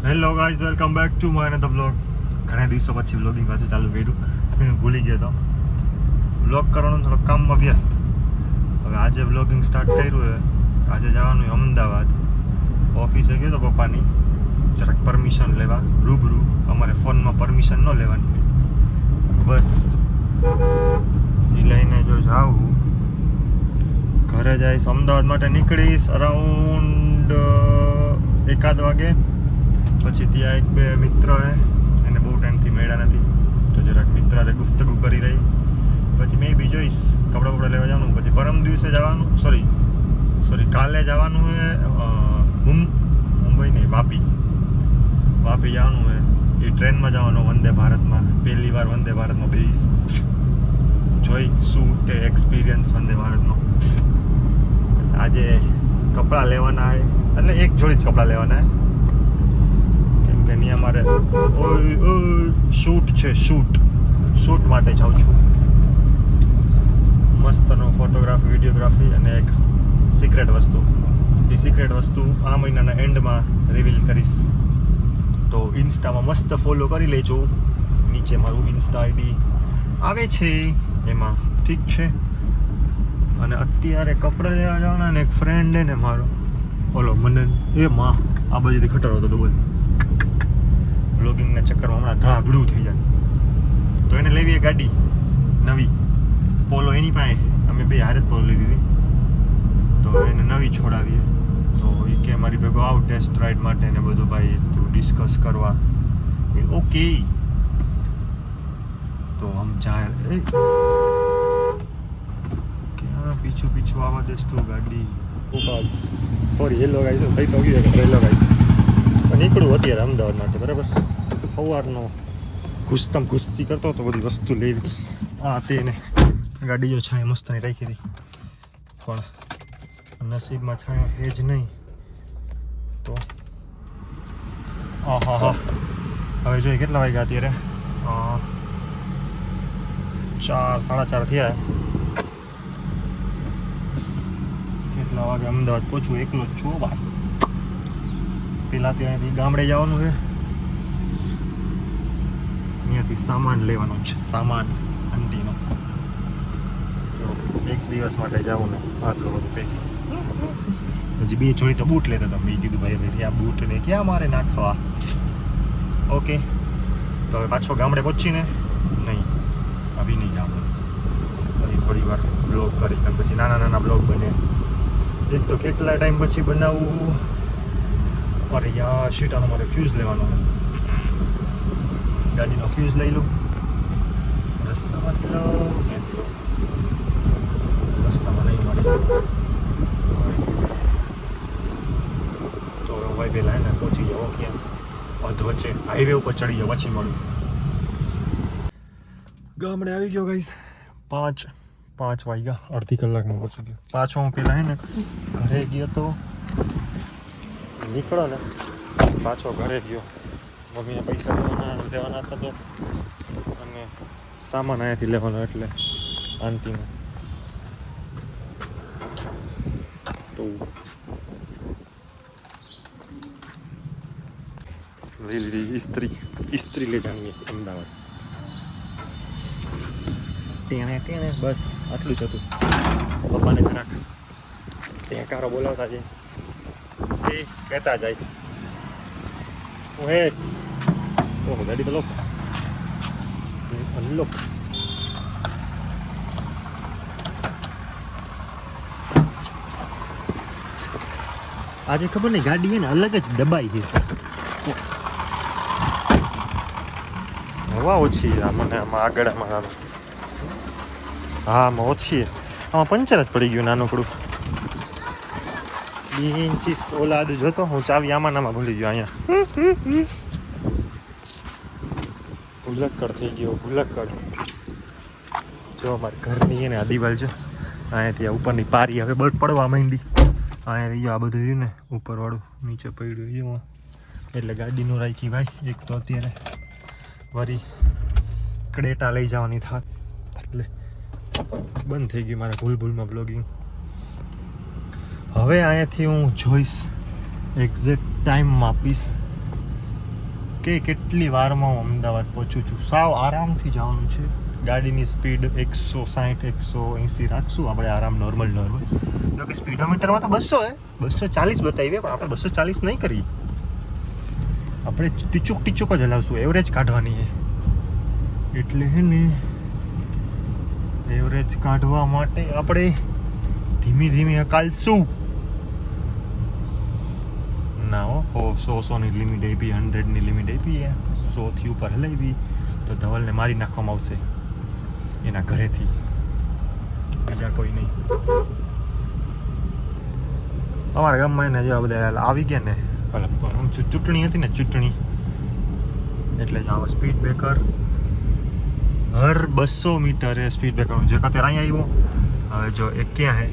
Hello guys, welcome back to my another vlog. ઘણા દિવસો પછી વ્લોગિંગ પાછું ચાલુ કર્યું. ભૂલી ગયો તો વ્લોગ કરવાનું થોડો કામમાં વ્યસ્ત. હવે આજે વ્લોગિંગ સ્ટાર્ટ કર્યું છે. આજે જવાનું છે અમદાવાદ. ઓફિસે ગયો તો પપ્પાની જરાક પરમિશન લેવા રૂબરૂ. અમારે ફોનમાં પરમિશન ન લેવાની, બસ એ લઈને જો જાઉં ઘરે જઈશ. અમદાવાદ માટે નીકળીશ અરાઉન્ડ 1 વાગે. પછી ત્યાં એક બે મિત્ર હે, એને બહુ ટાઈમથી મળ્યા નથી, તો જરાક મિત્રાને ગુફ્તગુ કરી રહી. પછી મેં બી જોઈશ કપડાં બપડા લેવા જવાનું. પછી પરમ દિવસે જવાનું, સોરી કાલે જવાનું છે મુંબઈ નહીં, વાપી જવાનું છે. એ ટ્રેનમાં જવાનું, વંદે ભારતમાં. પહેલી વાર વંદે ભારતમાં બેસીશ, જોઈ શું કે એક્સપિરિયન્સ વંદે ભારતનો. આજે કપડાં લેવાના છે, એટલે એક જોડી જ કપડાં લેવાના છે. ની અમારે શૂટ છે, શૂટ માટે જાઉં છું. મસ્તનો ફોટોગ્રાફી, વિડીયોગ્રાફી અને એક સિક્રેટ વસ્તુ આ મહિનાના એન્ડમાં રિવીલ કરીશ. તો ઇન્સ્ટામાં મસ્ત ફોલો કરી લેજો. નીચે મારું ઇન્સ્ટા આઈડી આવે છે એમાં, ઠીક છે. અને અત્યારે કપડાં લેવા જવાના ને એક ફ્રેન્ડ હે ને મારો, ઓલો મને આ બાજુથી ખટારો હતો ડબલ. બ્લોગિંગના ચક્કરમાં હમણાં ધાગડું થઈ જાય, તો એને લેવી એ ગાડી નવી પોલો એની પાસે છે. અમે બે હારે જ પોલો લીધી હતી, તો એને નવી છોડાવીએ. તો એ કે મારી ભેગો આવ ટેસ્ટ રાઇડ માટે ને બધું ભાઈ તું ડિસ્કસ કરવા. ઓકે, તો હમ જાય ક્યાં પીછું આવવા દેશ તું ગાડી. સોરી, હેલો ગાઈસ, થઈ તો ગયું હેલો ગાઈસ. નીકળું અત્યારે અમદાવાદ માટે, બરાબર. સવારનો ઘૂસતી કરતો તો બધી વસ્તુ લેવી તેને. ગાડી જો છાંય મસ્તની રાખી હતી, પણ નસીબમાં છાંય એ જ નહીં. તો હા હવે જોઈએ કેટલા વાગ્યા અત્યારે. 4:30 થયા. કેટલા વાગે અમદાવાદ પહોંચું? એકલો જ છું ભાઈ. પેલા ત્યાંથી ગામડે જવાનું છે, અહીંયાથી સામાન લેવાનો છે, સામાન આંટીનો. જો એક દિવસ માટે જાઉં ને આટલું બધું પેકિંગ. હજી બે જોડી તો બૂટ લેતા હતા. મેં કીધું ભાઈ આ બૂટ ને ક્યાં મારે નાખવા. ઓકે, તો હવે પાછો ગામડે પહોંચીને નહીં ગામડે પછી થોડી વાર બ્લોગ કરી, પછી નાના બ્લોગ બને. એક તો કેટલા ટાઈમ પછી બનાવવું. અરે યાર શીટ, આનો મારે ફ્યુઝ લેવાનો છે. ગાડીનો ફ્યુઝ લઈ લઉં, રસ્તામાંથી રસ્તામાં નહીં મળે તો ભાઈ પહેલાં એને પહોંચી જાઓ ક્યાં અધ વચ્ચે હાઈવે ઉપર ચડી જાઓ, પછી મળું. ગામડે આવી ગયો ગાઈસ. 5 વાગ્યા, અડધી કલાકમાં પહોંચી ગયો. પાછો હું પહેલાં હે ને ઘરે ગયો તો નીકળો ને પાછો ઘરે ગયો. મમ્મીને પૈસા દેવાના હતા તો, અને સામાન અહીંયાથી લેવાનો એટલે આંટીને. તો લઈ લીધી ઇસ્ત્રી લઈ જવાની અમદાવાદ. તેને બસ આટલું જ હતું. પપ્પાને જરાક ટેકારો બોલાવતા જાય, એ કહેતા જાય હે ઓહો ગાડી તો લોક. આજે ખબર નહીં ગાડી હે ને અલગ જ દબાઈ છે. હવા ઓછી મને આમાં આગળ હા આમાં ઓછી. આમાં પંચર જ પડી ગયું નાનકડું. 2 ઇંચીસ ઓલા જોતો હું ચાવી આમાં ભૂલી ગયો. અહીંયા ભૂલક્કડ થઈ ગયો, ભૂલક્કડ. જો અમારે ઘરની એને આ દિવાલ છે, અહીંયાથી આ ઉપરની પારી હવે બળ પડવા માંડી. અહીંયા રહી ગયો આ બધું રહ્યું ને ઉપરવાળું, નીચે પડ્યું એવું. એટલે ગાડીનું રાખી ભાઈ. એક તો અત્યારે વરી ક્રેટા લઈ જવાની થાત, એટલે બંધ થઈ ગયું મારા ભૂલમાં બ્લોગિંગ. હવે અહીંયાથી હું જોઈશ એક્ઝેક્ટ ટાઈમ માપીશ કે કેટલી વારમાં હું અમદાવાદ પહોંચું છું. સાવ આરામથી જવાનું છે. ગાડીની સ્પીડ 160 180 રાખશું આપણે, આરામ નોર્મલ. જો કે સ્પીડોમીટરમાં તો 240 બતાવીએ, પણ આપણે 240 નહીં કરીએ. આપણે ટીચુક જ હલાવશું, એવરેજ કાઢવાની છે. એટલે હે ને એવરેજ કાઢવા માટે આપણે ધીમી હકાલશું. ના હો 100ની લિમિટ આપી, 100ની લિમિટ આપી, 100થી ઉપર હલાવી તો ધવલને મારી નાખવામાં આવશે એના ઘરેથી, બીજા કોઈ નહીં. અમારા ગામમાં એને જો બધા આવી ગયા ને, ચૂંટણી હતી ને, ચૂંટણી એટલે જ આવો સ્પીડ બ્રેકર હર 200 મીટરે સ્પીડ બ્રેકર. જે અત્યારે અહીંયા આવ્યો, હવે જો એક ક્યાં હે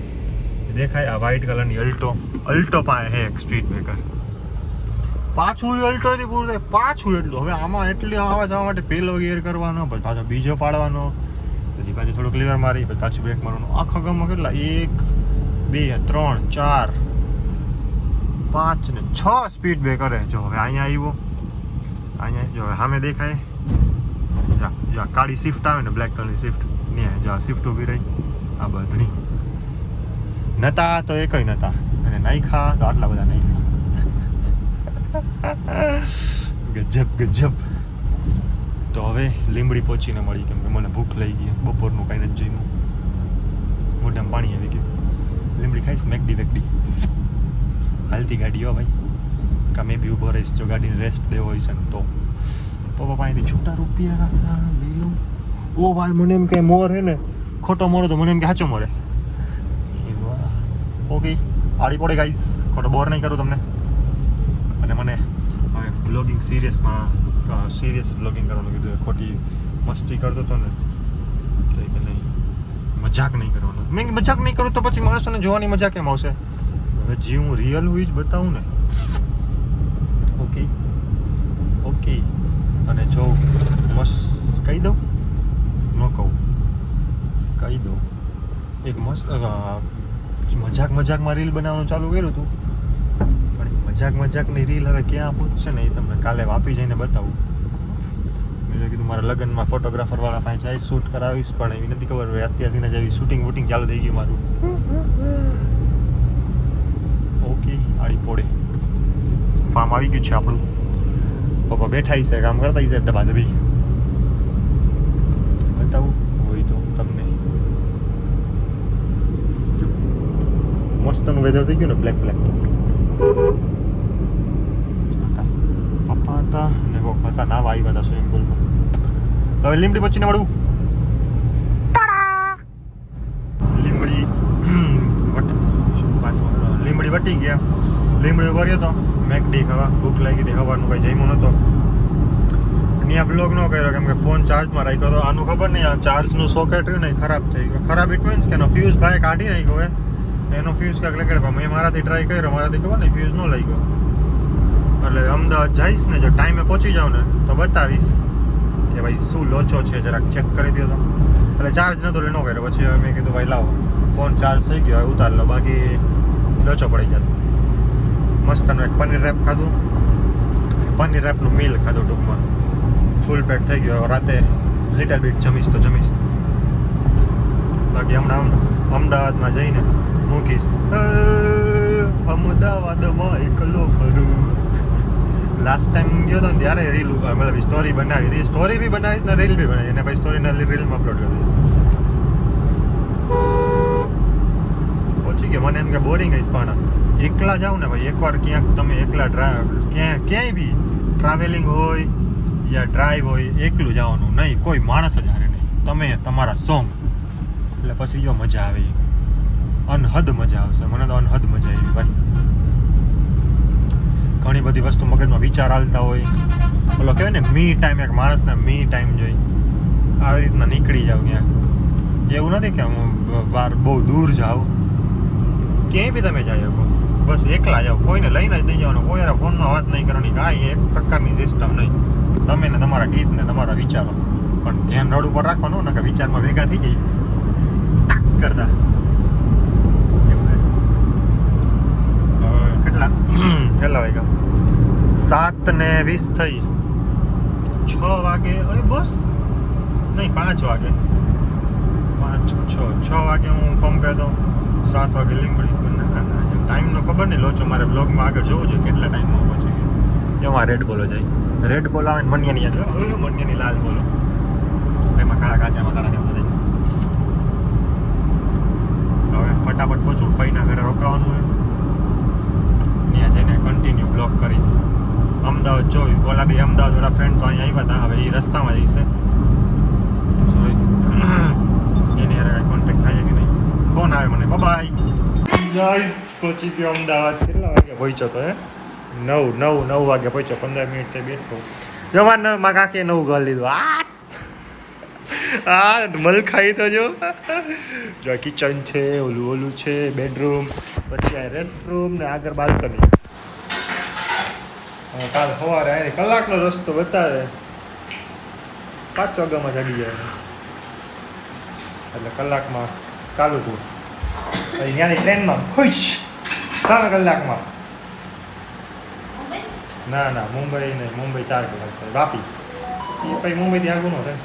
દેખાય, આ વ્હાઇટ કલરની અલ્ટો પાસે હે એક સ્પીડ બ્રેકર. પાછું અલ્ટોથી પૂરું થાય, પાછું એટલું. હવે આમાં એટલી આવવા જવા માટે પહેલો ગિયર કરવાનો, પછી પાછો બીજો પાડવાનો, પછી પાછું થોડું ક્લિયર મારી, પછી પાછું બ્રેક મારવાનું. આખા ગામમાં કેટલા 1 2 3 4 5 ને 6 સ્પીડ બ્રેકર હે. જો હવે અહીંયા આવ્યો, અહીંયા જો સામે દેખાય, જો કાળી સ્વિફ્ટ આવે ને, બ્લેક કલરની સ્વિફ્ટ ને, જો સ્વિફ્ટ ઊભી રહી. આ બધી નતા તો એ કઈ નતા, અને નાખ્યા તો આટલા બધા નાખ્યા. ગજબ. તો હવે લીંબડી પહોંચીને મળી, કેમ કે મને ભૂખ લઈ ગઈ, બપોરનું કાંઈ નથી જમ્યું, મોઢામાં પાણી આવી ગયું. લીંબડી ખાઈશ, મેકડી હાલતી ગાડી હો ભાઈ, કાં મેં બી ઊભો રહીશ જો ગાડીને રેસ્ટ દેવો હોય છે ને તો. પપ્પા પાસેથી છૂટા રૂપિયા લઈ લઉં. ઓ ભાઈ મને એમ કે મોર હે ને, ખોટો મોર તો મને એમ કે સાચો મોરે. ઓકે આડી પડે ગાઈસ, ખોટો બોર નહીં કરું તમને. અને મને હવે બ્લોગિંગ સિરિયસ બ્લોગિંગ કરવાનું કીધું. ખોટી મસ્તી કરતો હતો ને તો કે નહીં, મજાક નહીં કરવાનો. મેં મજાક નહીં કરું તો પછી માણસોને જોવાની મજા કેમ આવશે? હવે જે હું રિયલ હોય જ બતાવું ને. ઓકે અને જો મસ્ત કહી દઉં, ન કહું, કહી દઉં. એક મસ્ત મજાકમાં રીલ બનાવવાનું ચાલુ કર્યું હતું, પણ મજાકની રીલ હવે ક્યાં પહોંચશે ને એ તમને કાલે વાપી જઈને બતાવું. મેં કીધું મારા લગ્નમાં ફોટોગ્રાફરવાળા પાસે જઈશ, શૂટ કરાવીશ, પણ એવી નથી ખબર હવે અત્યારથી જ એવી શૂટિંગ ચાલુ થઈ ગયું મારું. ઓકે આડી પોડે ફાર્મ આવી ગયું છે આપણું. પપ્પા બેઠા છે, કામ કરતા છે, દબાદબી બતાવું હોય તો તમને. મસ્તનું વેધર થઈ ગયું ને, બ્લેક પપ્પા હતા ને કોક હતા, નાવા આવ્યા હતા સ્વિમિંગ પુલમાં. તો હવે લીંબડી પછીને મળવું. લીંબડી વટી ગયા, લીંબડી ભર્યો હતો, મેકડી ખાવા ભૂખ લાગી હતી, ખાવાનું કંઈ જમ્યું નહોતો. ત્યાં બ્લોગ ન કર્યો કેમ કે ફોન ચાર્જમાં રાખ્યો હતો. આનું ખબર નહીં, આ ચાર્જનું સોકેટ રહ્યું ને ખરાબ થઈ ગયું. ખરાબ ઇટ મીન્સ કે એનો ફ્યુઝ ભાઈ કાઢી નાખ્યો હોય, એનો ફ્યુઝ કાંઈક લગાડવા. મેં મારાથી ટ્રાય કર્યો, મારાથી ખબર નહીં ફ્યુઝ ન લઈ ગયો. એટલે અમદાવાદ જઈશ ને, જો ટાઈમે પહોંચી જાઉં ને તો બતાવીશ કે ભાઈ શું લોચો છે, જરાક ચેક કરી દો તો. એટલે ચાર્જ નહોતો એટલે ન કર્યો. પછી મેં કીધું ભાઈ લાવો ફોન ચાર્જ થઈ ગયો, હવે ઉતાર લો, બાકી લોચો પડી જતો. મસ્તનું એક પનીર રેપ ખાધું, પનીર રેપનું મીલ ખાધું ટૂંકમાં. ફૂલ પેક થઈ ગયો. રાતે લિટલ બીટ જમીશ તો જમીશ, બાકી હમણાં અમદાવાદમાં જઈને મૂકીશ. અમદાવાદમાં એકલો ફરું. લાસ્ટ ટાઈમ ગયો હતો ને ત્યારે રીલ મતલબ સ્ટોરી બનાવી હતી. સ્ટોરી બી બનાવીશ ને રીલ બી બનાવી, અને પછી સ્ટોરીને રીલમાં અપલોડ કરી દીધી. પહોંચી ગયો. મને એમ કે બોરિંગ હઈશ, પણ એકલા જાઉં ને ભાઈ, એકવાર ક્યાંક તમે એકલા ક્યાંય બી ટ્રાવેલિંગ હોય યા ડ્રાઈવ હોય, એકલું જવાનું નહીં, કોઈ માણસ જ હારે નહીં, તમે તમારા સોંગ. એટલે પછી જો મજા આવે, અનહદ મજા આવશે. મને તો અનહદ મજા આવી ભાઈ. ઘણી બધી વસ્તુ મગજમાં વિચાર આવતા હોય, ઓલો કહેવાય ને મી ટાઈમ, એક માણસને મી ટાઈમ જોઈ આવી રીતના નીકળી જાવ ક્યાંક. એવું નથી કે હું બહાર બહુ દૂર જાઉં, ક્યાંય બી તમે જઈ શકો, બસ એકલા જાઓ, કોઈને લઈને જ નહીં જવાનું, કોઈ યાર ફોનમાં વાત નહીં કરવાની, કાંઈ એક પ્રકારની સિસ્ટમ નહીં. તમે ને તમારા ગીત ને તમારા વિચારો, પણ ધ્યાન રોડ ઉપર રાખવાનું ને કે વિચારમાં ભેગા થઈ જાય ટાક કરતા. કેટલા વાગ્યા? 7:20 થઈ. 6 વાગે અરે બસ નહીં 5 વાગે 6 વાગે હું પંપે હતો 7 વાગે લીંબડી ના ટાઈમનો ખબર નહીં લોચો મારે બ્લોગમાં આગળ જોવું જોઈએ કેટલા ટાઈમમાં પહોંચી ગયો એમાં રેડ બોલો જાય રેડ બોલ આવે ને મનિયાની યાદ મનિયાની લાલ બોલો એમાં કાળા કાચામાં કાળા કેમ થાય હવે ફટાફટ પહોંચું ફઈના ઘરે રોકાવાનું હોય ત્યાં જઈને કન્ટિન્યુ બ્લોગ કરીશ અમદાવાદ જોયું ઓલા બી અમદાવાદ થોડા ફ્રેન્ડ તો અહીંયા આવ્યા હતા હવે એ રસ્તામાં જ છે એની હારે કાંઈ કોન્ટેક્ટ થાય કે નહીં ફોન આવે મને બાય ગાઈસ પહોંચી ગયો અમદાવાદ કેટલા વાગે પહોંચ્યો તો 9 વાગે પહોંચ્યો 15 મિનિટ તે બેઠો જવાન માં કાકે નવું ઘર લીધું આ મલખાઈ તો જો કિચન છે ઓલું છે બેડરૂમ પછી આ રેસ્ટરૂમ ને આગળ બાલ્કની કાલ સવારે આવી કલાકનો રસ્તો બતાવે 5 વાગ્યામાં જાગી જાય એટલે કલાકમાં ચાલુ હતું ત્યાંની ટ્રેનમાં ખુશ 3 કલાકમાં ના મુંબઈ નહીં મુંબઈ 4 કલાક થાય વાપી એ પછી મુંબઈથી આગળ ન થાય